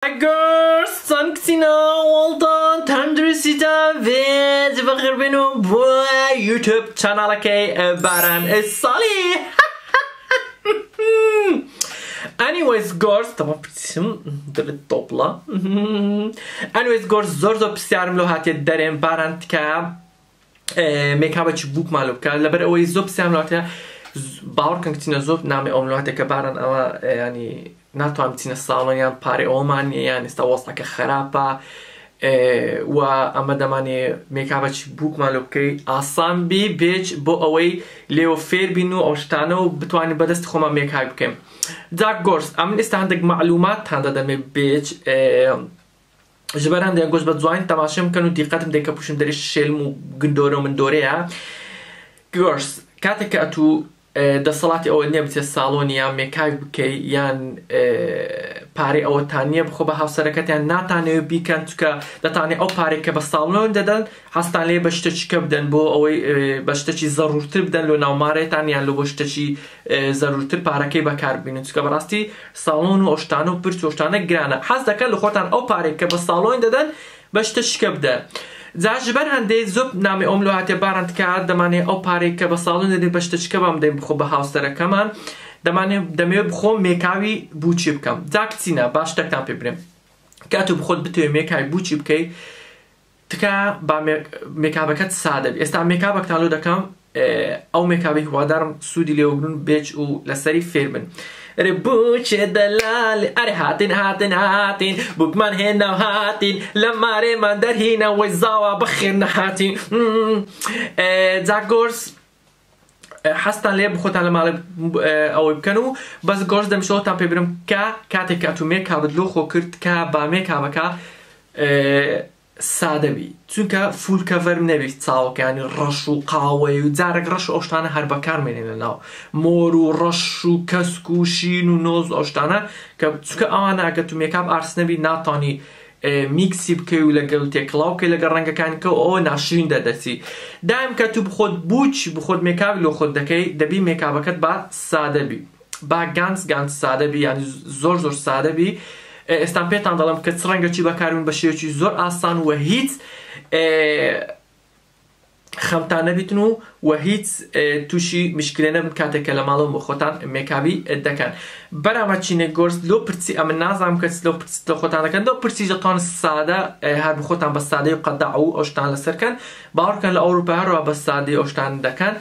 Hi girls, سانكسينا والدان تندرسيتا فيز بخير بينهم بوا يوتيوب شانالكي باران الصالح. Anyways girls, طبعا بتسم دل الطبلة. Anyways girls, زور بسيارم لو هاتي الدرين باران تكا ميكابا تشبوك مالو بكا لبر اوي زوب بسيارم لو هاتي باور كان كتينا زوب نامي اوم لو هاتي كباران او يعني ناتوانم تينا الصالون يعني باري اومان يعني استوصلك خرابة و اما دماني ميكابا تشبوك مالو بكي آسان بي بيج بو اوي ليو فير بينو اوشتانو بتواني بدست خوما ميكاب بكيم داك جورس امن استهندق معلومات هندا دمي بيج جبر هندا ينقوش بتزوين تماشم كانوا ديقاتم ديكا بوشم داريش شيلمو قندورو من دوريها جورس كاتك اتو دا صلاتي او النية بتي الصالون يا ميكاب بكي يان باري او تانية بخو بها وسركت يعني ناتاني بيكن تكا دا تاني او باري كبالصالون دادن حستان لي بشتش كبدن بو او بشتشي ضرورتر بدن لو نوماري تاني يعني لو بشتشي ضرورتر باركي بكار بينو تكا براستي صالون و اشتانو برت و اشتانو گرانا حس دكا لو خوتان او باري كبالصالون دادن بشتش كبدن زاجبر هنده زوب نامي ام لو هاتي بارنت كاد دماني او باري که بصالون دي بشتش كبام دي بخو بهاوس تره كمان دمي بخو ميكاوي بوچي بكم زاك تينا باش تكتان ببرم كاتو بخود بتوي ميكاوي بوچي بكي تكا با ميكابكت ساده بي استا ميكابك تالو دكم او ميكابي هو دارم سودي ليوغنون بيج و لسري فيرمن ربوش دلال اري هاتين بوكمان هنا وهاتين لما ريمان در هنا ويزاوا بخيرنا هاتين زاك جورس حستان ليه بخوتان لما او بكنو بس جورس دم شو تام بيبرم كاتي كاتو ميكاب دلو خو كرت كا با ميكابكا ساده بي چونکە فول کەڤەر نەبی چاوەکە ینی ڕەش و قاوەی و جارێک ڕەش و ئەوشتانە هەر بەکار مێنێنە ناو مۆر و ڕەش و کەسک و شین و نۆز ئەوشتانە کە چونکە ئەوانە ئەگە تو مێکاب ئارس نەبی ناتوانی میکسی بکەی و لەگەڵ تێکڵاو بکەی لەگەڵ ڕەنگەکانی کە ئەوە ناشرین دەدەچی دایم کە تو بخۆت بوچ بخۆت مێکاوی لۆ خۆت دەکەی دەبی مێکابەکەت با سادە بی با گانس سادە بی ینی زۆر سادە بی ئێستان پێتان دەڵێم کە چ ڕەنگەکی بەکاربوون بە شێوەیەکی زۆر ئاسان و هیچ خەمتان نەبیتن و هیچ تووشی مشکلێ نەبن کاتێککە لە ماڵەوە بۆ خۆتان مێکابی دەکەن بەرامە چینە گۆرس لۆ پرسی ئەمە نازانم کە لۆ پرسی لە خۆتان دەکەن لۆ پرسیژەتان سادە هەر بە خۆتان بە سادەی و قەدەع و ئەوشتان لەسەرکەن باوەڕکەن لە ئەوروپا هەروە بە سادەی ئەوشتان دەکەن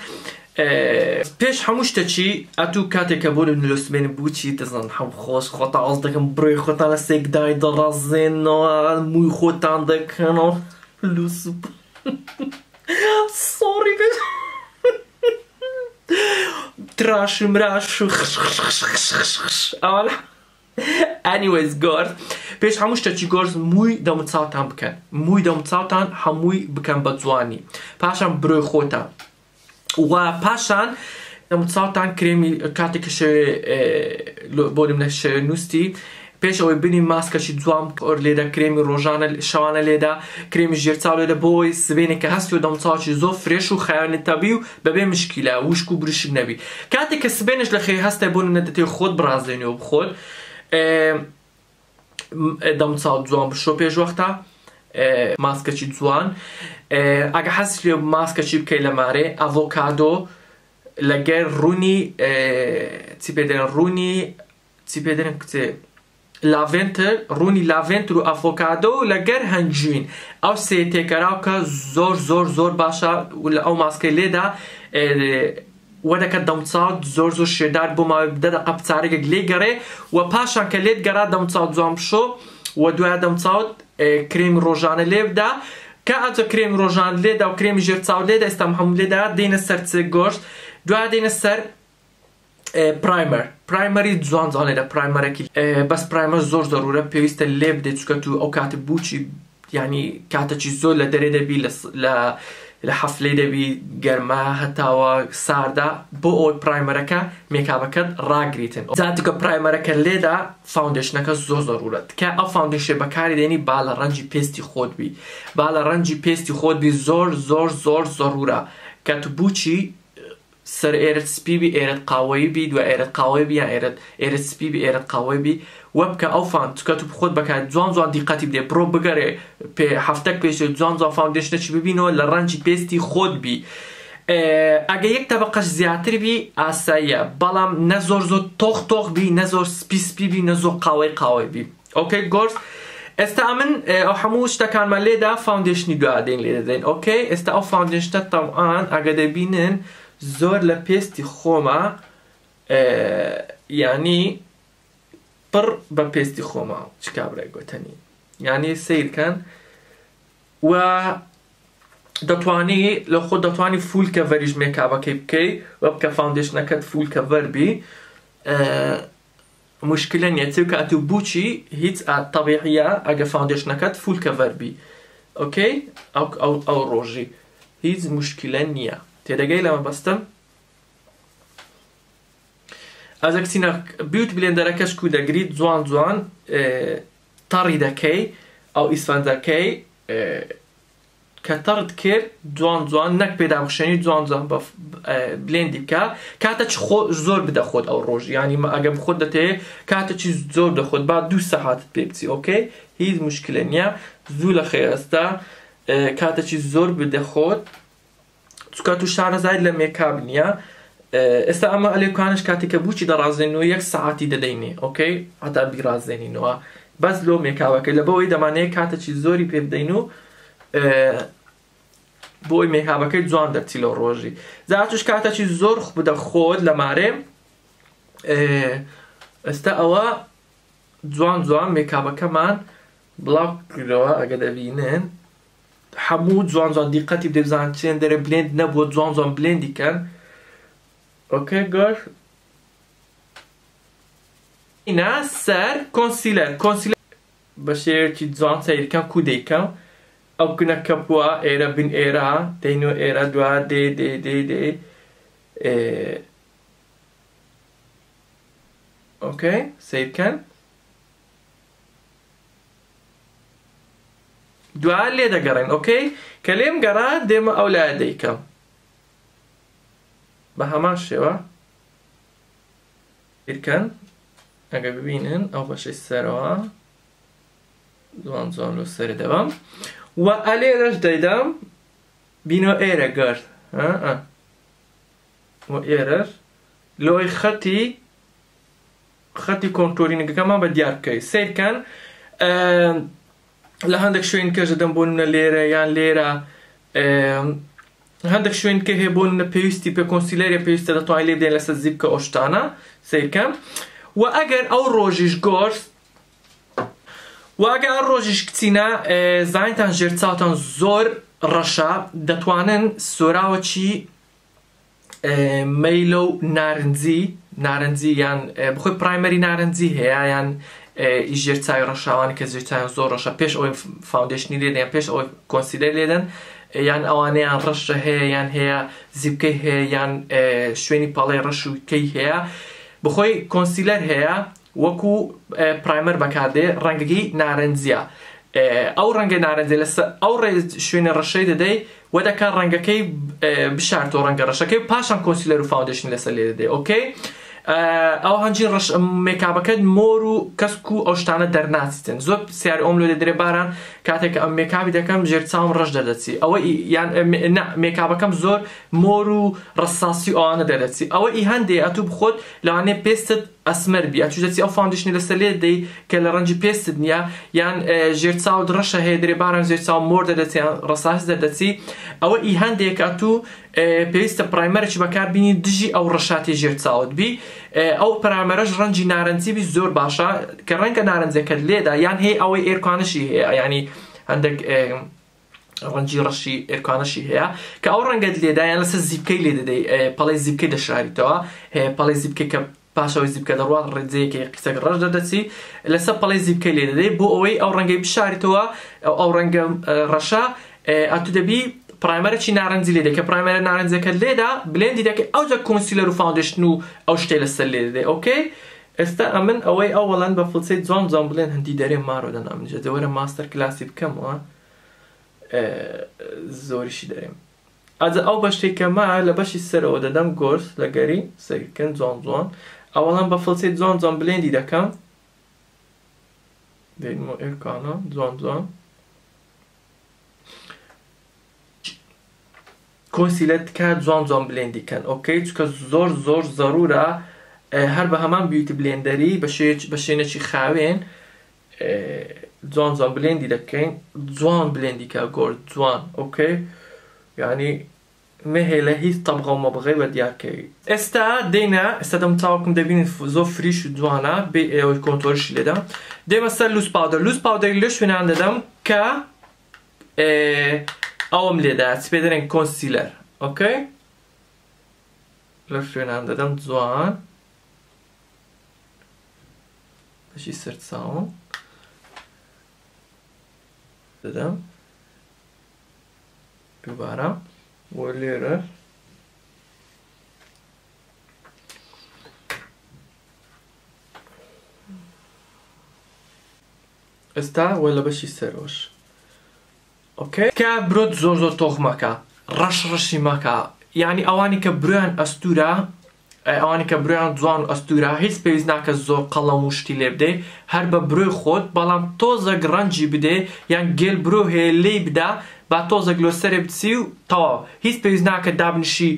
پێش هەموو شتێکی ئەتوو کاتێککە بۆ نلوسمێن بووچی دەزان هەم خۆش خۆتان ئەڵ دەکەن بڕێ خۆتان لە سێکدای دەڕازێنەوە مووی خۆتان دەکەنەوە لوسوب سۆری بێت تراش مراش و ئەوە anyways گۆرز پێش هەموو شتێکی گۆرز مووی دەموچاوتان بکەن مووی دەموچاوتان هەمووی بکەن بە جوانی پاشان برۆی خۆتان و پاشان دەموچاوتان کرێمی کاتێککە شەوێ بۆرم لە شەوێ نووستی پێش ئەوەی بنی ماسکەشی جوان لێدا کرێمی ڕۆژانە شەوانە لێدا کرێمی ژێرچاو لێدا بۆی سبێنێک کە هەستی و دەموچاوکی زۆر فرێش و خەیانەتەبی و بەبێ مشکیلە وشک و بروشک نەبی کاتێک کە سبێنش لە خێ هەستە بۆ نەدەتێ خۆت بڕازێنەوە بخۆت دەموچاو جوان بشۆ پێش وەختە ماسکەکی جوان ئەگە حەزت لێ ماسکەکی بکەی لە مارێ ئەڤۆکادۆ لەگەر ڕوونی چی پێدەڵێن ڕوونی چی پێدەڵێن کچێ لاڤێنتر ڕوونی لاڤێنتر و ئەڤۆکادۆ لەگەر هەنجوین ئەو سێ تێکەراو کە زۆر باشە لە ئەو ماسکەی لێدا وەدەکە دەموچاوت زۆر شێدار بۆ ماوەی 10 دقە بچارێکێک لێ گەڕێ و پاشان کە لێت گەڕا دەموچاوت جوان بشۆ و دوایە دەموچاوت کرێمی ڕۆژانە لێ بدا کە ئەجە کرێمی ڕۆژان لێدا و کرێمی ژێرچاو لێدا ئێستا هەموو لێدا دێنە سەر گۆشت دوایە دێنە سەر پرایمەری جوان لێدا پرایمەرێکی بەس پرایمەر زۆر ضرورە پێویستە لێ بدەیت چونکە تو ئەو کاتە بووچی ینی کاتێکی زۆر لە دەرێ دەبی لە حەفلەی دەبی گەرما هەتاوە ساردا بۆ ئەوەی پرایمەرەکە مێکابەکەت ڕاگریتن جاتێککە پرایمەرەکە لێدا فاوندێشنەکە زۆر ضرورەت کە ئەو فاوندێشنە بەکاری دێنی با لە ڕەنجی پێستی خۆت بی با لە ڕەنجی پێستی خۆت بی زۆر ضرورە کە تو بووچی سەر ئێرت سپی بی ئێرت قاوەیی بی دوای ئێرت قاوەی بی یا ئێرت سپی بی ئێرت قاوەی بی وەبکە ئەو چکە تو بخۆت بەکات جوان جوان دیقەتی بدێ بڕۆ بگەڕێ هەفتەک پێش جوان جوان فاوندیشنەکی ببینەوە لە ڕەنجی پێستی خۆت بی ئەگە یەک تەبەقەش زیاتر بی ئاساییە بەڵام نە زۆر زۆر تۆخ بی نە زۆر سپی بی نە زۆر قاوەی بی ئۆکەی گۆرس ئێستا من ئەو هەموو شتەکانمان لێدا فاوندیشنی دوادەین لێ دەدەین ئۆکەی ئێستا ئەو فاوندیشنە تەوان ئەگە دەبینن زۆر لە پێستی خۆمە یعنی پڕ بە پێستی خۆمە چ کابرای گوتنی یعنی سیرکەن و دەتوانی لە خۆ دەتوانی فول کەڤەریش مێکابەکەی بکەی و بکە فاوندیشنەکەت فول کەڤەر بی مشکلە نییە چێ کە ئەتو بووچی هیچ تەبیعیە ئەگە فاوندیشنەکەت فول کەڤەر بی ئۆکەی ئەو ڕۆژی هیچ مشکلە نییە تێدەگەی لەمە بەستم ئەزە کچینە بیوت بلێندەرەکەش کو دەگریت جوان جوان تەڕی دەکەی ئەو ئیسفەندەکەی کە تەڕت کرد جوان جوان نەک پێدا بخشێنی جوان جوان بە بلێندی بکە کاتەچ زۆر بدە خۆت ئەو ڕۆژ یعنی ئەگەم خۆت دەتەوێت کاتەچی زۆر دەخۆت با 2 سەعاتت پێ بچی ئۆکەی هیچ مشکلە نییە زوو لە خێرەستا کاتەچی زۆر بدە خۆت چکە تو شارەزای لە مێکاب نییە ئێستا ئەمە ئەلێکانش کاتێککە بووکی دەڕازێنەوە 1 سەعاتی دەدەینێ ئۆکەی هەتا بیڕازێنینەوە بەس لۆ مێکاوەکەی لە بەوەی دەمانەیە کاتەچی زۆری پێ بدەین و بۆی مێکابەکەی جوان دەرچی لەو ڕۆژی زاتوش کاتەچی زۆر بدە خۆت لە مارێ ئێستا ئەوە جوان جوان مێکابەکەمان بڵاو کردەوە ئەگە دەبینن هەموو جوان جوان دیقەتی بدە بزان چێن دەرێ بلێند نەبووە جوان جوان بلێندی کەن ئۆکەی گۆر ئینە سەر کۆنسیلەر بە شێوەیەکی جوان سەیرکەم کو دەیکەم ئەو گونەکە بووە ئێرە بن ئێرە دەینەوە ئێرە دوا دێ ئۆکەی سیرکەن دوا لێ دەگەڕێن ئۆکەی کە لێم گەڕا دێمە ئەو لایە دەیکەم بە هەمان شێوە سیرکەن ئەگە ببینن ئەو بەشەی سەرەوە جوان جوان لۆ سەر دەبەم و ئەلێرەش دەیدەم بینەوە ئێرە گەرد و ئێرەش لۆی خەتی کۆنتۆرینگەکەمان بە دیار بکەی سیرکەن لە هەندێک شوێن کەش دەدەم بۆ منە لێرە یان لێرە هەندێک شوێن کە هەیە بۆ منە پێویستی پێ کۆنسیلەرە پێویستە دەتوانین لێ بدەین لەسەر زیبکە ئەو شتانە سیرکەن و ئەگەر ئەو ڕۆژیش گۆرس واگە ڕۆژیش کچینە زانیتان ژێرچاوتان زۆر ڕەشە دەتوانن سۆراوەکی مەیلە و نارنجی یان بخۆی پرایمەری نارنجی هەیە یان ژێرچاوی ڕەشاوانی کە ژێرچاویان زۆر ڕەشە پێش ئەوەی فاوندیشنی لێدەن یان پێش ئەوەی کۆنسیلەر لێدەن یان ئەوانەیان ڕەشە هەیە یان هەیە زیبکەی هەیە یان شوێنی پاڵەی ڕەشوکەی هەیە بخۆی کۆنسیلەر هەیە وەکو پرایمەر بەکاردێ ڕەنگەکەی نارنجیە ئەو ڕەنگە نارنجی لەسەر ئەو شوێنە ڕەشەی دەدەی و دەکات ڕەنگەکەی بشارتەوە ڕەنگە ڕەشەکەی پاشان کۆنسیلەر و فاوندیشن لەسەر لێ دەدەی ئۆکەی ئەو هەنجین مێکابەکەت مۆر و کەسک و ئەو شتانە دەرناچێتن زۆر سیاری ئۆم لێ دەدرێ باران کاتێک ئەم مێکابی دەکەم ژێرچاوم ڕەش دەردەچی ئەوە یان مێکابەکەم زۆر مۆر و ڕەساسی ئەوانە دەردەچی ئەوە ئی هەندێ ئەتوو بخۆت لەوانەیە پێستت ئەسمەر بی ئەتوو دەچی ئەو فاوندیشنی لەسەر لێ دەی کە لە ڕەنجی پێستت نییە یان ژێرچاوت ڕەشە هەیە دەرێ باران ژێرچاو مۆر دەردەچی یان ڕەساسی دەردەچی ئەوە ئی هەندێک ئەتوو پێویستە پرایمەرێکی بەکاربینی دژی ئەو ڕەشاتی ژێرچاوت بی ئەو پرایمەرەش ڕەنجی نارنجی بی زۆر باشە کە ڕەنگە نارنجەکەت لێدا یان هەیە ئەوەی ئێرکانشی هەیە ینی هەندێک ڕەنجی ڕەشی ئێرکانشی هەیە کە ئەو ڕەنگەت لێدا یان لەسەر زیبکەی لێ دەدەی پەڵەی زیبکەی دەشاریتەوە پەڵەی زیبکەی کە پاشەوەی زیبکە دەڕوات ڕێجەیەکی قسەک ڕەش دەدەچی لەسەر پەڵەی زیبکەی لێ دەدەی بۆ ئەوەی ئەو ڕەنگەی بشاریتەوە ئەو ڕەنگە ڕەشە ئەتوو دەبی پرایمەرێکی نارنجی لێ دەی کە پرایمەرە نارنجەکەت لێدا بلێندی دەکەی ئەوجا کۆنسیلەر و فاوندیشن و ئەو شتەی لەسەر لێ دەدەی ئۆکەی ئێستا ئەمن ئەوەی ئەوەڵەن بە فڵچەی جوان جوان بڵێن هەندی دەرێ مارۆ دەنامنجە دەوەرە ماستەر کلاسی بکەمەوە زۆریشی دەرێم ئەجا ئەو بەشتێکەمە لە بەشی سەرەوە دەدەم گۆرس لە گەری سەرکەن جوان جوان ئەوەڵەن بە فڵچەی جوان جوان بلێندی دەکەم دێنمەوە ئێرکانە جوان جوان کۆنسیلەر تکات جوان جوان بلێندیکەن ئۆکەی چکە زۆر زۆر زەرورە هەر بە هەمان بیوتی بلێندەری بە شوێنێکی خاوێن جوان جوان بلێندی دەکەین جوان بلێندیکە گۆر جوان ئۆکەی یعنی مهێلە هیچ تەبغە و مەبغەی بە دیارکەوی ئێستا دێنە ئێستا دەم چاوەکم دەبینن زۆر فریش و جوانە بێ ئێوەی کۆنتۆریشی لێدا دێمە سەر لوس پاودەر لوس پاودەری لە شوێنان دەدەم کە ئەوم لێدا چ پێ دەڵێن کۆنسیلەر ئۆکەی لە شوێنان دەدەم جوان بەشی سەر چاوم دەدەم دووبارە بۆ لێرە ئێستا وە لە بەشی سەرۆش ئۆکەی کە برۆت زۆر زۆر تۆخ مەکە ڕەش ڕەشی مەکە یعنی ئەوانی کە برۆیان ئەستورە ئەوانی کە برۆیان جوان و ئەستورە هیچ پێویست ناکە زۆر قەڵەم و شتی لێ بدەی هەر بە برۆی خۆت بەڵام تۆزێک ڕەنجی بدێ یان گێل برۆ هەیە لێی بدە با تۆزێک لۆ سەرێ بچی و تەواو هیچ پێویست ناکە دابنیشی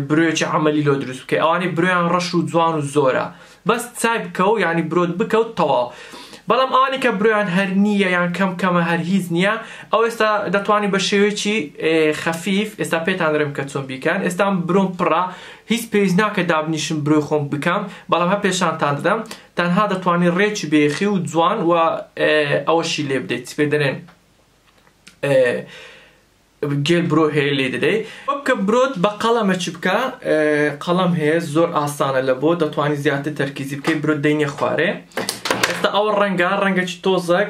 برۆیەکی عەمەلی لۆ دروست بکەی ئەوانی برۆیان ڕەش و جوان و زۆرە بەس چای بکە و یعنی برۆت بکە و تەواو بەڵام ئەوانی کە برۆیان هەر نییە یان کەم کەمە هەر هیچ نییە ئەو ئێستا دەتوانی بە شێوەیەکی خەفیف ئێستا پێتان دەڵێم کە چۆن بیکەن ئێستا برۆم پڕە هیچ پێویست ناکە دابنیشم برۆی خۆم بکەم بەڵام هەر پێشانتان دەدەم تەنها دەتوانی ڕێکی بێخی و جوان و ئەوەشی لێ بدەیت چ پێ دەڵێن گێل برۆ هەیە لێ دەدەی وەکە برۆت بە قەڵەمە چ بکە قەڵەم هەیە زۆر ئاسانە لە بۆ دەتوانی زیاتر تەرکیزی بکەی برۆت دەینێ خوارێ ئێستا ئەوە ڕەنگەکی تۆزێک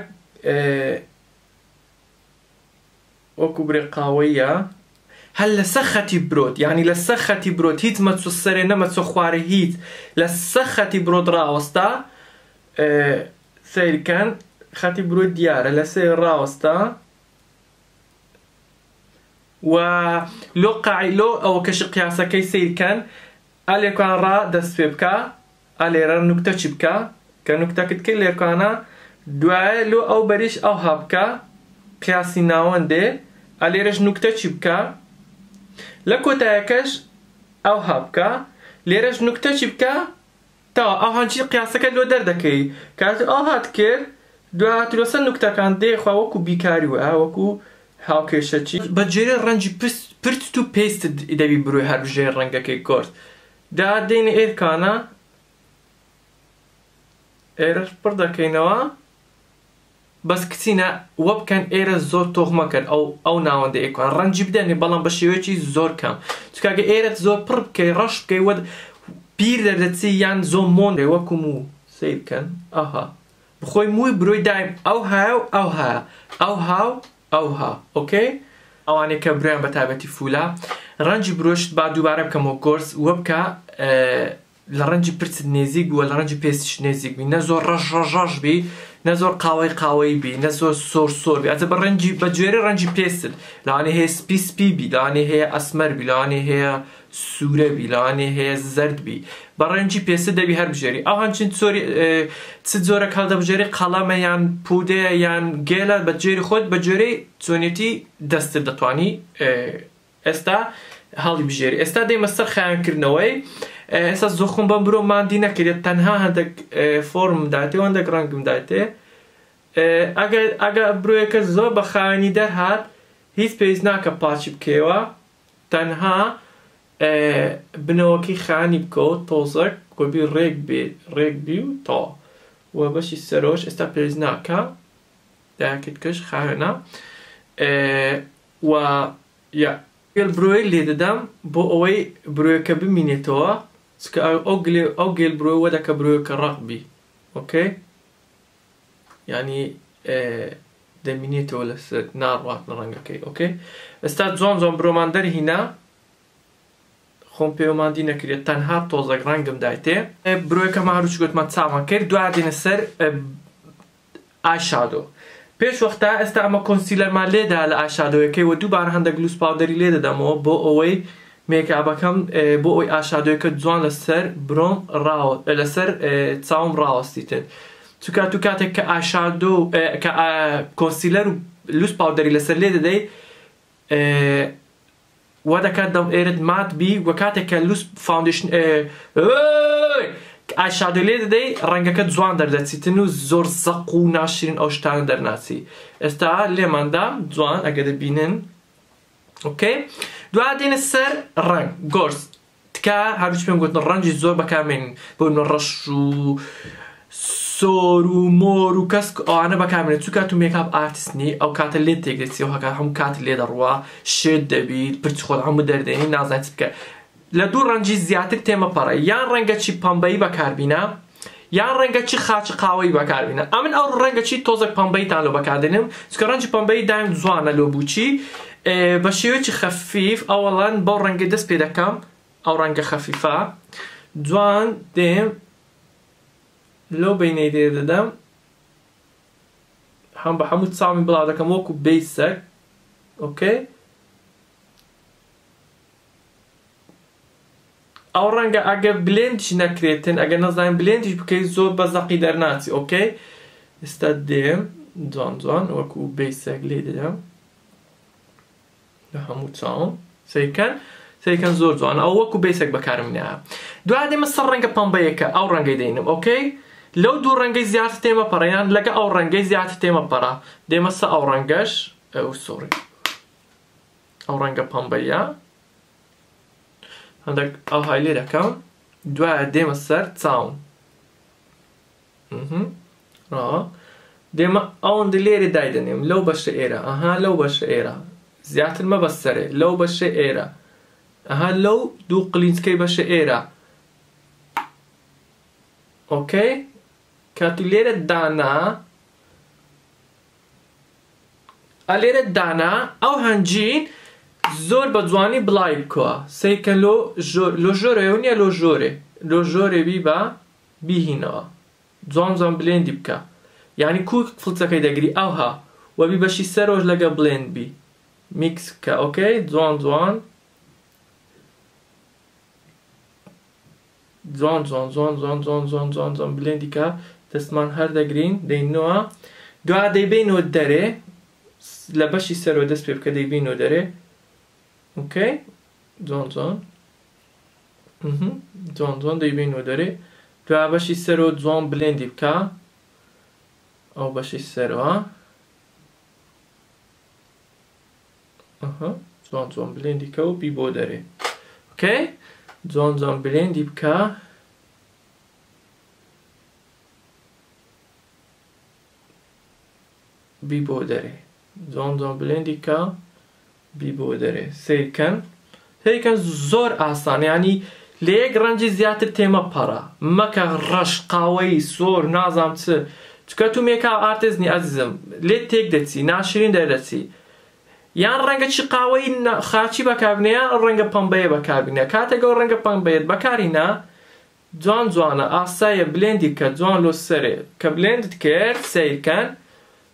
وەکو برێ قاوەیە هەر لەسەر خەتی برۆت یعنی لەسەر خەتی برۆت هیچ مەچۆ سەرێ نەمەچۆ خوارێ هیچ لەسەر خەتی برۆت ڕاوەستا سەیرکەن خەتی برۆت دیارە لەسەر ڕاوەستا و لۆ قاعیلۆ ئەوە کەشی قیاسەکەی سیرکەن ئالێکوان ڕا دەست پێ بکە ئالێرە نوکتە چی بکە کە نوکتەکەت کرد لێرکوانە دوایە لۆ ئەو بەریش ئەو هەبکە قیاسی ناوەندێ ئالێرەش نوکتە چی بکە لە کۆتایەکەش ئەو هەبکە لێرەش نوکتە چی بکە تا ئەو هەنچی قیاسەکە لۆ دەردەکەی کاتە ئەو هات کرد دوات لۆسەر نوکتەکان دێخوا وەکو بیکاری وە وەکو هاوکێشەچی بەجێرە ڕەنجی پرت و پێست دەبی بروی هەر بژێر ڕەنگەکەی کۆرت دا دێنە ئێرکانە ئێرەش پڕ دەکەینەوە بەس کچینە وە بکەن ئێرە زۆر تۆخ مەکەن ئەو ناوەندە ئێکوان ڕەنجی بدەنێ بەڵام بە شێوەیەکی زۆر کەم چکاگە ئێرەت زۆر پڕ بکەی ڕەش بکەی وە پیر دەردەچی یان زۆر مۆندێ وەکو موو سیر بکەن ئەها بخۆی مووی بروی دایم ئەو هاو ئەو ها ئەو هاو ئەو ها ئۆکەی ئەوانەی کە برویان بە تایبەتی فولە ڕەنجی برۆشت با دووبارە بکەمەوە گۆرس وە بکە لە ڕەنجی پرست نێزیک بووە لە ڕەنجی پێستیش نێزیک بی نە زۆر ڕەش بی نە زۆر قاوەی بی نە زۆر سۆر بی ئەجە بە ڕەنجی بە جوێرە ڕەنجی پێستت لەوانێ هەیە سپی بی لەوانێ هەیە ئەسمەر بی لەوانێ هەیە سوورە بی لەوانێ هەیە زەرد بی بە ڕەنجی پێست دەبی هەر بژێری ئەو هەنچین چ جۆرە هەڵدەبژێری قەڵەمە یان پودەیە یان گێلە بە جێری خۆت بە جۆرەی چۆنێتی دەستت دەتوانی ئێستا هەڵی بژێری ئێستا دەیمە سەر خایانکردنەوەی ئێستا زۆخم بەم برۆ ماندی نەکرێت تەنها هەندێک فۆرم دایتێ و هەندێک ڕەنگم دایتێ ئەگە برۆیەکە زۆر بە خایانی دەرهات هیچ پێویست ناکە پاچی بکەوە تەنها بنەوەکی خایانی بکەوە تۆزێک گۆبی ڕێک بی و تا و بەشی سەرۆش ئێستا پێویست ناکە دایەکت کەش خایەنە و یا برۆی لێ دەدەم بۆ ئەوەی برۆیەکە بمینێتەوە چکە ئەو گێل برۆی وە دەکە برۆیەکە ڕەق بی ئۆکەی یعنی دەمینێتەوە لەسەر ناڕوات لە ڕەنگەکەی ئۆکەی ئێستا جوان برۆمان دەرهینە خۆم پێوەماندی نەکرێت تەنها تۆزێک ڕەنگم دایتێ برۆیەکەمە هەروچ گوتمە چاوان کرد دوای دێنە سەر ئایشادۆ پێش وەختا ئێستا ئەمە کۆنسیلەرمان لێدا لە ئاشادۆیەکەی و دووبارە هەندێک لوس پاودەری لێ دەدەمەوە بۆ ئەوەی مێکابەکەم بۆ ئەوەی ئاشادۆیەکە جوان لەسەر برۆم لەسەر چاوم ڕاوەستیتن چونکە تو کاتێک کە ئایشادۆ کە کۆنسیلەر و لوس پاودەری لەسەر لێ دەدەی وا دەکات دەم ئێرت مات بی وە کاتێک کە لوس فاوندیشن ئایشادۆ لێ دەدەی ڕەنگەکە جوان دەردەچیتن و زۆر زەق و ناشرین ئەو شتانە دەرناچی. ئێستا لێماندا جوان ئەگە دەبینن. ئۆکەی دوای دێنە سەر ڕەنگ گۆرس تکا هەروچ پێم گوتن ڕەنگی زۆر بەکارمێنین بۆ ڕەش و سۆر و مۆر و کەس ئەوانە بەکارمێنێت چونکە تو مێکاپ ئارتیستنی ئەو کاتە لێ تێک دەچی و هەکات هەموو کات لێ دەڕوا شێت دەبیت پرچ خۆت هەموو دەردێنی نازانیت چ بکە. لە دوو ڕەنگی زیاتر تێمەپەڕە یان ڕەنگەچی پەمبەیی بەکاربینە یان ڕەنگەچی خاچ قاوەیی بەکاربینە. ئەمن ئەو ڕەنگەچی تۆزێک پەمبەیتان لۆ بەکاردێنم چونکە ڕەنگی پەمبەیی دایم جوانە لۆ بووچی بە شێوەیەکی خەفیف ئەوەڵەن بەو ڕەنگە دەست پێ دەکەم ئەو ڕەنگە خەفیفە جوان دێم لەو بینەی دێ دەدەم هەم بە هەموو چاومی بڵاو دەکەم وەکو بیسەک. ئۆکەی ئەو ڕەنگە ئەگە بلێندیش نەکرێتن ئەگە نەزانین بلێندیش بکەیت زۆر بە زەقی دەرناچی. ئۆکەی ئێستا دێم جوان جوان وەکو بیسەک لێ دەدەم لە هەموو چاوم سەیکەن زۆر جوان ئەو وەکو بیسەک بەکارمێنە. دوای دێمە سەر ڕەنگە پەمبەیەکە ئەو ڕەنگەی دەینم. ئۆکەی لەو دوو ڕەنگەی زیاتر تێمەپەڕە یان لەگە ئەو ڕەنگەی زیاتر تێمەپەڕە دێمە سەر ئەو ڕەنگەش سۆری ئەو ڕەنگە پەمبەیە هەندێک ئەو های لێ دەکەم دوایە دێمە سەر چاوم دێمە ئەوەندە لێرە دایدەنێم لەو بەشە ئێرە ئەها لەو بەشە ئێرە زیاتر مەبە سەرێ لەو بەشە ئێرە ئەها لەو دوو قلینچکەی بەشە ئێرە. ئۆکەی کاتو لێرە دانا لێرە دانا ئەو هەنجین زۆر بە جوانی بڵای بکەوە سەیکە لۆ ژۆرەوە نییە لۆ ژۆرێ بی بە بیهینەوە جوان جوان بلێندی بکە یعنی کوک فڵچەکەی دەگری ئەوها وەبی بەشی سەرۆژ لەگە بلێند بی میکس بکە. ئۆکەی جوان جوان جوان جوان جوان جوان جوان جوان جوان جوان بلێندی کە دەستمان هەر دەگرین دەینەوە دوای دەیبینەوە دەرێ لە بەشی سەرەوە دەست پێ بکە دەیبینەوە دەرێ. ئۆکەی جوان جوان جوان جوان دەیبینەوە دەرێ دوای بەشی سەرەوە جوان بلێندی بکە ئەو بەشی سەرەوە جوان جوان بلێندی کە و بی بۆ دەرێ. ئۆکەی جوان جوان بلێندی بکە بی بۆ دەرێ جوان جوان بلێندی کە بی بۆ دەرێ. سەیکەن زۆر ئاسان یعنی لە یەک ڕەنگی زیاتر تێمەپەڕە مەکە ڕەش قاوەی سۆر نازام چ چکە تو مێکاپ ئارتیستنی ئەزیزم لێ تێک دەچی ناشرین دەردەچی یان ڕەنگەچی قاوەی خاچی بەکاربینە یان ڕەنگە پەمبەیە بەکاربینە کاتێک ئەو ڕەنگە پەمبەیەت بەکارینە جوان جوانە ئاسایە بلێندی کە جوان لۆ سەرێ کە بلێندت کرد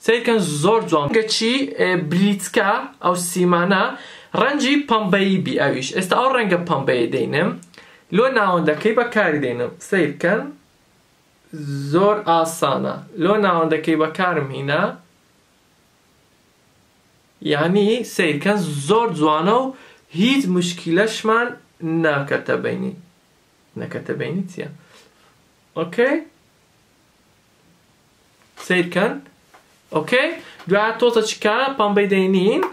سەیرکەن زۆر جوان ڕەنگەچی بلیچکە ئەو سیمانە ڕەنگی پەمبەیی بی ئەویش. ئێستا ئەو ڕەنگە پەمبەیە دەینم لۆ ناوەندەکەی بەکاری دێنم سەیرکەن زۆر ئاسانە لۆ ناوەندەکەی بەکارم هینە یعنی سەیرکەن زۆر جوانە و هیچ مشکلەشمان ناکەتە بینی چیە. ئۆکەی سەیرکەن ئۆکەی دوای تۆزە چکە پەمبەی دەینین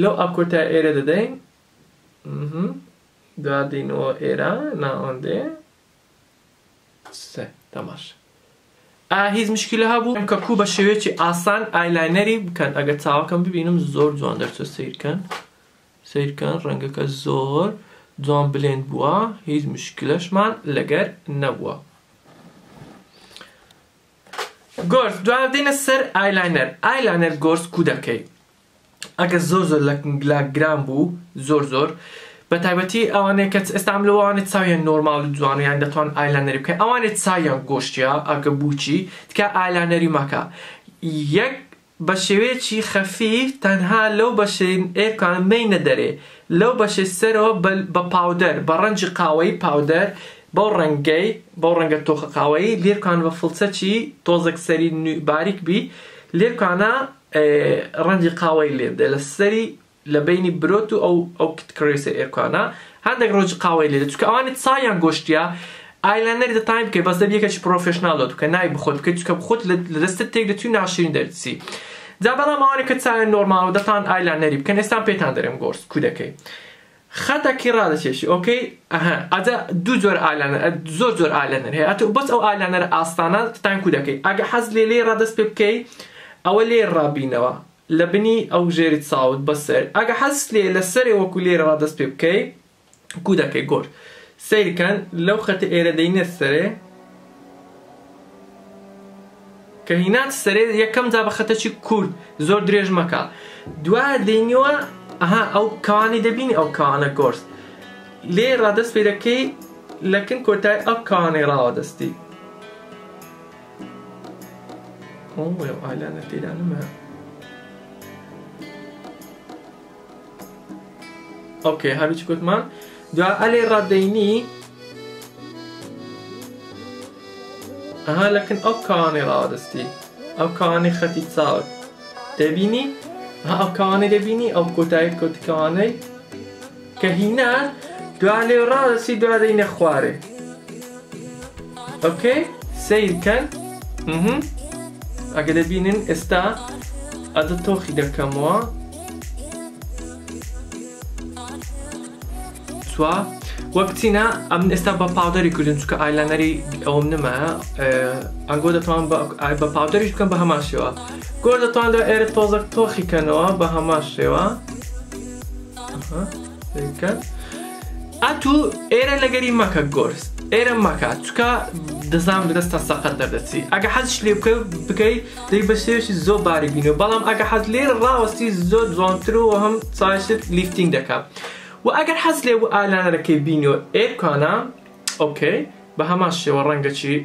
لەو ئەکۆتە ئێرە دەدەین دوای دەینەوە ئێرە ناوەندێ تەماش هیچ مشکلە هەبوو کە کوو بە شێوەیەکی ئاسان ئایلاینەری بکەن ئەگە چاوەکەم ببینم زۆر جوان دەرچۆ سەیرکەن ڕەنگەکە زۆر جوان بلێند بووە هیچ مشکلەشمان لەگەر نەبووە. گۆرس دوای دێنە سەر ئایلاینەر گۆرس کو دەکەی ئەگە زۆر لە گران بوو زۆر بە تایبەتی ئەوانەیە کە ئێستام لەوانێت چاویان نۆرماڵ و جوان و یان دەتوان ئایلاینەری بکەین ئەوانێت چاویان گۆشتیە ئەگە بووچی تکە ئایلاینەری مەکە یەک بە شێوەیەکی خەفیف تەنها لەو بەشەی ئێرکان مەینە دەرێ لەو بەشەی سەرەوە بە پاودەر بە ڕەنجی قاوەی پاودەر بەو ڕەنگەی بەو ڕەنگە تۆخە قاوەیی لێرکان بە فڵچەکی تۆزێک سەری باریک بی لێرکانە ڕەنگی قاوەی لێ بدە لە سەری لە بینی برۆت و ئەو کڕێسە ئێرکانە هەندێک ڕۆژی قاوەی لێ چونکە ئەوانێت سایان گۆشتیە ئایلانەری دەتانی بکەیت بەس دەبێت یەکێکی پرۆفێشناڵ بکە نای بخۆت بکەیت چونکە بخۆت لە دەستت تێک دەچوی ناشرین دەرچی جا بەڵام ئەوانێک کە چایان نۆرماڵ و دەتان ئایلانەری بکەن ئێستا پێتان دەرێم گۆرس کودەکەی خەتێکی ڕادەکێشی ئۆکەی ئەجا دوو جۆر ئایلانەر زۆر ئایلانەر هەیە ئەتە بەس ئەو ئایلانەر ئاستانە دەتان کودەکەی ئەگە حەز لێ ڕادەست پێ بکەی ئەوە لێ ڕابینەوە لە بنی ئەو ژێری چاوت بەسەر ئەگە حەز لێ لە سەرێ وەکو لێرە ڕادەست پێ بکەی کودەکەی گۆر سیرکەن لەو خەتە ئێرە دەینێت سەرێ کە هینات سەرێ یەکەم جا بە خەتەکی کورد زۆر درێژ مەکە دوایە دەینەوە ئەو کەوانی دەبینی ئەو کەوانە گۆرس لێ ڕادەست پێ دەکەی لەکن کۆتای ئەو کەوانەی ڕاوەدەستی ئەو ئایلانە تێدا نەما ئۆکێ هەروچی کوتمان دوای ئەلێ ڕادەینی لەکن ئەو کەوانەی ڕاوەدەستی ئەو کەوانەی خەتی چاوت دەبینی ئەو کەوانەی دەبینی ئەو کۆتایی کەوانەی کە هینان دوای لێ ڕادەستی دوای دەینە خوارێ ئۆکێ سیرکەن ئەگە دەبینن ئێستا ئەدە تۆخی دەکەمەوە سوا وەکتینە ئەم ئێستا بە پاودەری کردن چونکە ئایلانەری ئەوم نەمایە ئەنگۆ دەتوان بە پاودەریش بکەم بە هەمان شێوە گۆر دەتوانێت ئێرە تۆزێک تۆخیکەنەوە بە هەمان شێوە ئەتوو ئێرە لەگەری مەکە گۆرس ئێرە مەکە چونکە دەزانم دەستە سەقەت دەردەچی ئەگە حەزش لێ بکەی دەی بە شێوەشی زۆر باریک بینەوە بەڵام ئەگە حەز لێرە ڕاوەستی زۆر جوانتر و هەم چایشت لیفتینگ دەکات و ئەگەر حەز لێ بوو ئایلانەرەکەی بینیەوە ئێرکانە ئۆکەی بە هەمان شێوە ڕەنگەکی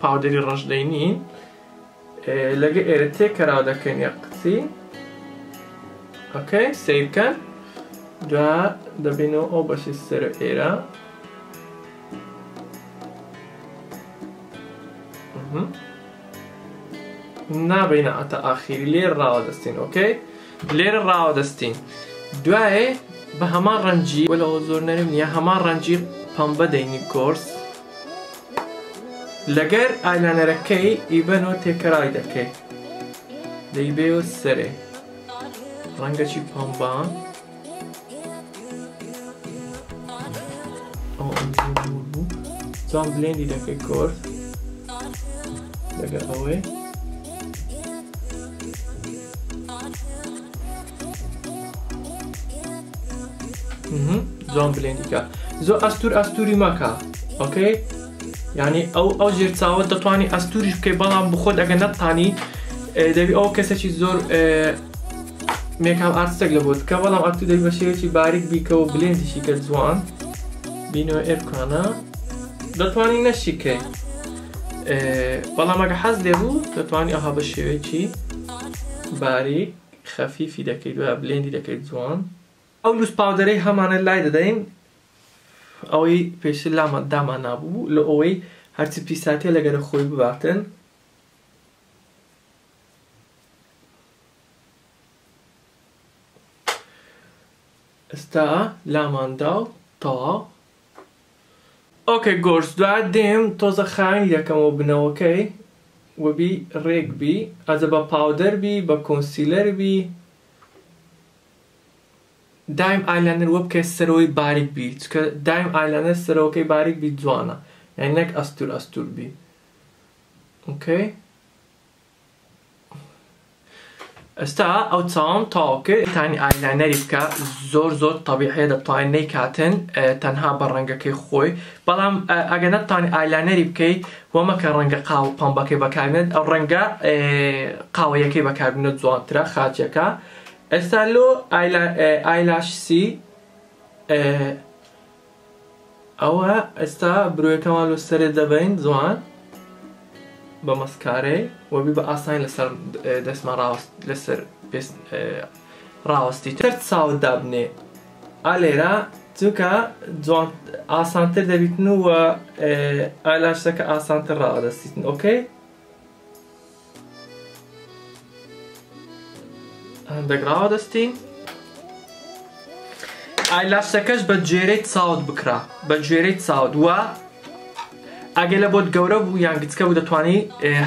پاودەری ڕەش دەینین لەگە ئێرە تێکەراو دەکەین یە قچی ئۆکەی سیرکەن دوای دەبینەوە ئەو بەشی سەر ئێرە نابینە ئەتە ئاخیری لێرە ڕاوەدەستین ئۆکەی لێرە ڕاوەدەستین دوایێ بە هەمان ڕەنجی وەلەوە زۆر نەرم نییە هەمان ڕەنجی پەمبە دەینی کۆرس لەگەر ئایلانەرەکەی ئیبەنەوە تێکەرای دەکەی دەیبێوە سەرێ ڕەنگەکی پەمبە جوان بلێندی دەکەی کۆرس لەگەر ئەوەی جوان بلێندیکە زۆر ئەستوری مەکە ئۆکەی یعنی ئەو ژێر چاوە دەتوانی ئەستوریش بکەی بەڵام بخۆت ئەگە نەتانی دەبی ئەو کەسێکی زۆر مێکام ئارتستێک لە بۆ بکە بەڵام ئەتوو دەبی بە شێوەیەکی باریک بیکەوە بلێندیشی کە جوان بینەوە ئێرکانە دەتوانی نەشیکەی بەڵام ئەگە حەز لێ بوو دەتوانی ئەها بە شێوەیەکی باریک خەفیفی دەکەیت و بلێندی دەکەیت جوان ئەو لوس پاودەرەی هەمانە لای دەدەین ئەوەی پێشتر دامان نابوو لە ئەوەی هەرچی پیساتێ لەگەرە خۆی بباتن ئێستا لاماندا و تەواو ئۆکەی گۆرس دوای دێم تۆزە خانی دەکەمەوە بنەوەکەی وەبی ڕێک بی ئەجە بە پاودەر بی بە کۆنسیلەر بی دایم ئایلانەر وە بکەی سەرەوەی باریک بی چکە دایم ئایلانەر سەرەوەکەی باریک بی جوانە یعنی نەک ئەستور بی ئۆکەی ئێستا ئەو چاوم تاو کرد تانی ئایلانەری بکە زۆر تەبیعیە دەتوانین نەیکاتن تەنها بە ڕەنگەکەی خۆی بەڵام ئەگە نەتوانی ئایلانەری بکەیت وەمەکە ڕەنگە قاو پەمبەکەی بەکاربێنێت ئەو ڕەنگە قاوەیەکەی بەکاربێنێت جوانترە خاچەکە ئێستا لۆ ئایلاشسی ئەوە ئێستا برۆیەکەمان لە سەرێ دەبین جوان بە مەسکارەی وەبی بە ئاسانی لەسەر دەستمان لەسەر ڕاوەستی تر چاوت دابنێ ئالێرە توكا جوان آسانتر دبيتن و آيلاشتك آسانتر راه دستيتن اوكي عندك راه دستين آيلاشتكش بجيري تصاود بكرا بجيري تصاود و اگه لبود گەورە بوو یان گچکە بوو دەتوانی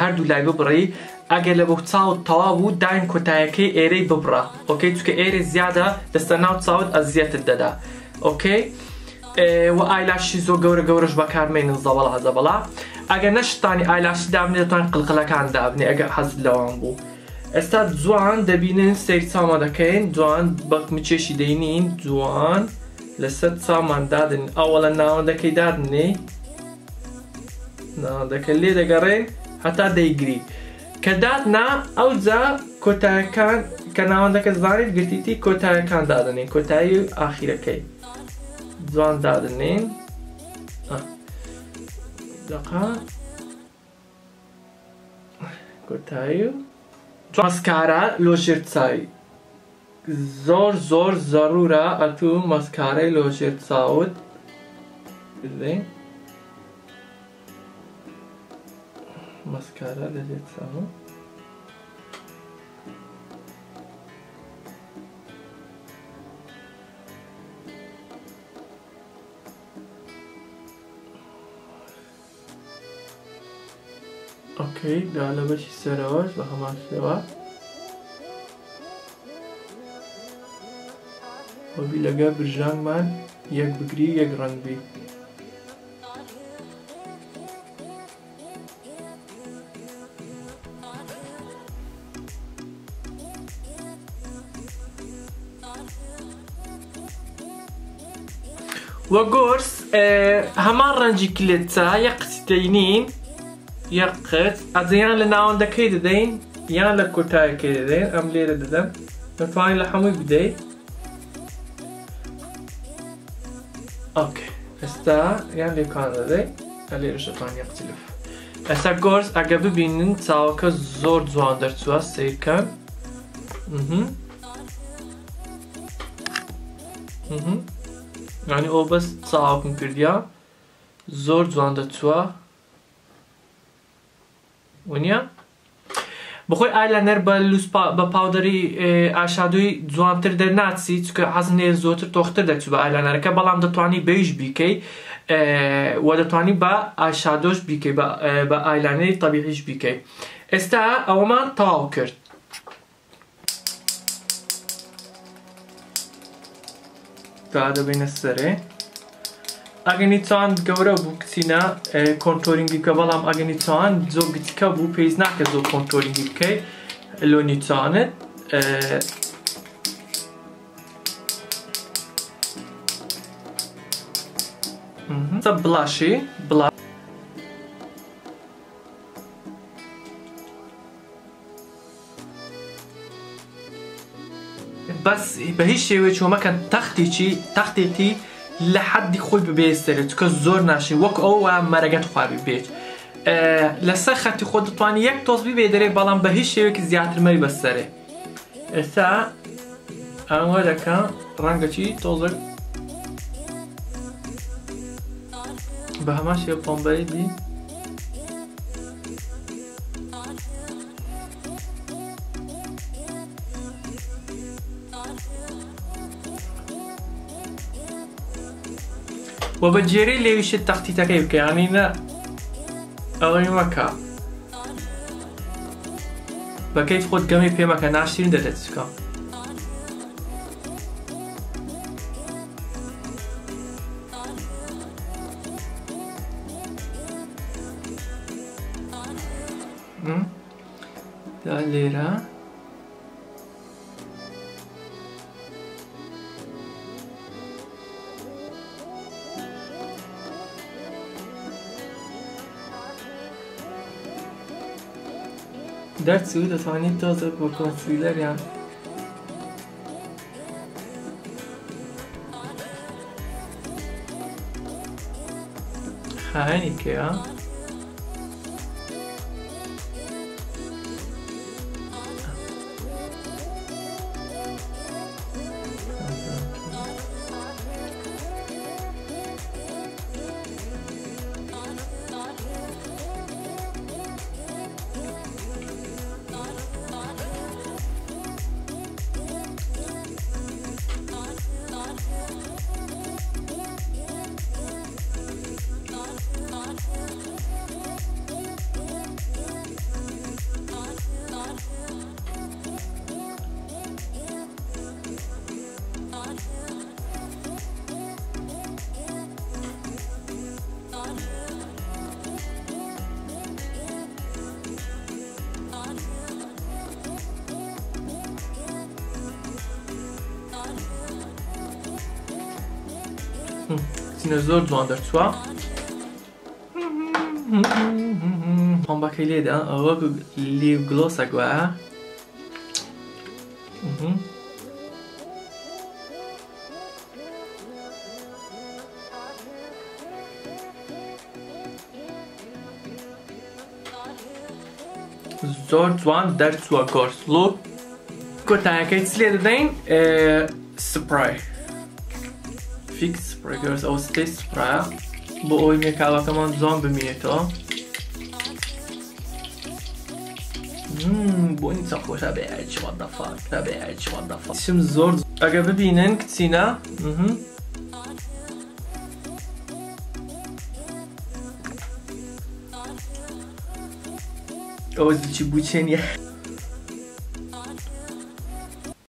هەردوو لای ببڕی ئەگە لە بۆ چاوت تەوا بوو دایم کۆتایەکەی ئێرەی ببڕە ئۆکەی چونکە ئێرە زیادە دەستە ناو چاوت ئەزیەتت دەدا ئۆکەی و ئایلاشی زۆر گەورە گەورەش بەکارمێنن زەبەڵا زەبەڵا ئەگە نەشتانی ئایلاشی دابنێ دەتوان قڵقڵەکان دابنێ ئەگە حەزت لەوان بوو ئێستا جوان دەبینن سەیر چاومە دەکەین جوان بەکمچێشی دەینین جوان لەسەر چاومان دادن ئەوەڵە ناوەندەکەی دادنێ ناوەندەکە لێ دەگەڕێن هەتا دەیگری کە دادنا ئەوجا کۆتایەکان کە ناوەندەکە زانیت گرتیتی کۆتایەکان دادنێن کۆتایی ئاخیرەکەی جوان دادنێن دقا کۆتایی و مەسکارە لۆژێر چاوی زۆر زۆر زەڕورە ئەتوو مەسکارەی لۆژێر چاوت بدەین ماسکارا لەژێر چاوە اوكي دا لە بەشی سەرەوەش بە هەمان شێوە وەبی لەگە برژانگمان یەک بگری یەک ڕەنگ بی وەگۆرس هەمان ڕەنجی کلێتچە یەک قچتەینین یەک قچ ئەجەیان لە ناوەندەکەی دەدەین یان لە کۆتایەکەی دەدەین ئەم لێرە دەدەم دەتوانین لە هەمووی بدەیت ئۆکێ ئێستا یان لێکان دەدەیت کە لێرەش دەتوانین یەک قچ ئێستا گۆرس ئەگە ببینن چاوەکە زۆر جوان دەرچووە سیرکەن یعنی ئەو بەس چاوەکم کردیا زۆر جوان دەچووە ونیە بەخۆی ئایلانەر بە پاودەری ئاشادووی جوانتر دەرناچی چونکە حەزم لێ زۆرتر تۆختر دەچوو بە ئایلانەرەکە بەڵام دەتوانی بەیش بیکەی و دەتوانی بە ئاشادۆش بیکەی بە ئایلانەری تەبیعیش بیکەی ئێستا ئەوەمان تەواو کرد تا دەبینە سەرێ ئەگەنی چاوان گەورە بوو کچینە کۆنتۆرینگی بکە بەڵام ئەگەنی چاوان زۆر گچکە بوو پێویست ناکە زۆر کۆنتۆرینگی بکەیت لۆنی چاوانت بڵاشی بڵا بەس بە هیچ شێوەیەکی مەکەن تەختێکی لە حەدی خۆی ببێستێرێت چونکە زۆر ناشی وەک ئەوە مەرەگەت خوابی بێت لەسەر خەتی خۆ دەتوانانی یەک تۆز ببێ دەرێ بەڵام بە هیچ شێوەیەکی زیاتر مەری بەسەرێ ئێستا ئەوە دەکەم ڕەنگەچی تۆزێک بە هەمان شێوە پۆمبەری دی و بە جێرەی لێویشت تەختیتەکەی بکە یانی نە ئەوەی مەکە بە کەیف خۆت گەمەی پێ مەکە ناشرین دەدەت چکە دا لێرە دەرچوو دەتوانیت تۆزێک بۆ کۆنسیلەر یان خاوێنی بکەیە کتینە زۆر جوان دەرچووە هەمبەکەی لێدا ئەوە لیو گلۆسە گوایە زۆر جوان دەرچووە گۆرسلو کۆتایەکەی چ لێ دەدەین سپرای فیکس سپرای گۆرس ئەو ستەی سپرایە بۆ ئەوەی مێکاوەکەمان جوان بمێنێتەوە بۆنی چەند خۆشە بێچی وەدەفاک بێچی وەدەفاک چیم زۆر ئەگە ببینن کچینە ئەوە زیچی بوچێنیە